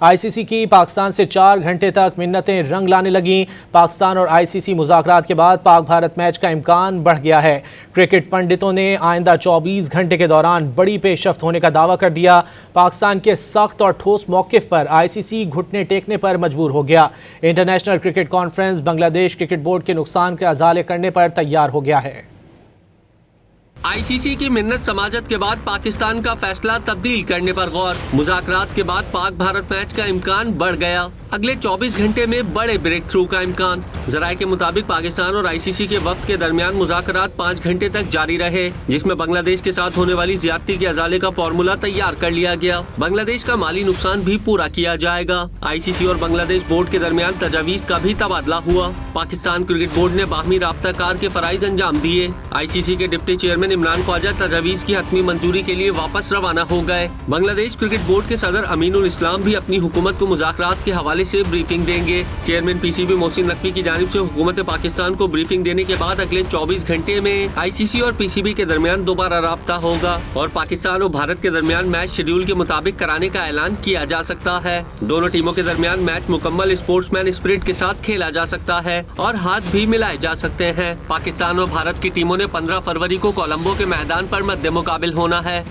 ICC की पाकिस्तान से 4 घंटे तक मिन्नतें रंग लाने लगीं। पाकिस्तान और आईसीसी मुज़ाकरात के बाद पाक भारत मैच का इम्कान बढ़ गया है। क्रिकेट पंडितों ने आइंदा 24 घंटे के दौरान बड़ी पेशरफ्त होने का दावा कर दिया। पाकिस्तान के सख्त और ठोस मौक़िफ़ पर आईसीसी घुटने टेकने पर मजबूर हो गया। International cricket conference Bangladesh cricket board के नुकसान के अज़ाले करने पर तैयार हो गया है। आईसीसी की मिन्नत समाजत के बाद पाकिस्तान का फैसला तब्दील करने पर गौर। मुज़ाकरात के बाद पाक भारत मैच का इम्कान बढ़ गया। अगले 24 घंटे में बड़े ब्रेक थ्रू का इम्कान। जराये के मुताबिक पाकिस्तान और आईसीसी के वक्त के दरमियान मुज़ाकरात 5 घंटे तक जारी रहे, जिसमें बांग्लादेश के साथ होने वाली ज्यादती के अजाले का फॉर्मूला तैयार कर लिया गया। बांग्लादेश का माली नुकसान भी पूरा किया जाएगा। आईसीसी और बांग्लादेश बोर्ड के दरमियान तजावीज़ का भी तबादला हुआ। पाकिस्तान क्रिकेट बोर्ड ने बाहमी राब्ता कार के फराइज अंजाम दिए। आईसीसी के डिप्टी चेयरमैन इमरान ख्वाजा तजावीज़ की हतमी मंजूरी के लिए वापस रवाना हो गए। बांग्लादेश क्रिकेट बोर्ड के सदर अमीनुल इस्लाम भी अपनी हुकूमत को मुज़ाकरात के हवाले से ब्रीफिंग देंगे। चेयरमैन पीसीबी मोहसिन नकवी की जानिब से हुकूमत पाकिस्तान को ब्रीफिंग देने के बाद अगले 24 घंटे में आईसीसी और पीसीबी के दरमियान दोबारा राब्ता होगा और पाकिस्तान और भारत के दरमियान मैच शेड्यूल के मुताबिक कराने का ऐलान किया जा सकता है। दोनों टीमों के दरमियान मैच मुकम्मल स्पोर्ट्समैन स्पिरिट के साथ खेला जा सकता है और हाथ भी मिलाए जा सकते हैं। पाकिस्तान और भारत की टीमों ने 15 फरवरी को कोलंबो के मैदान पर मद्दे मुकाबिल होना है।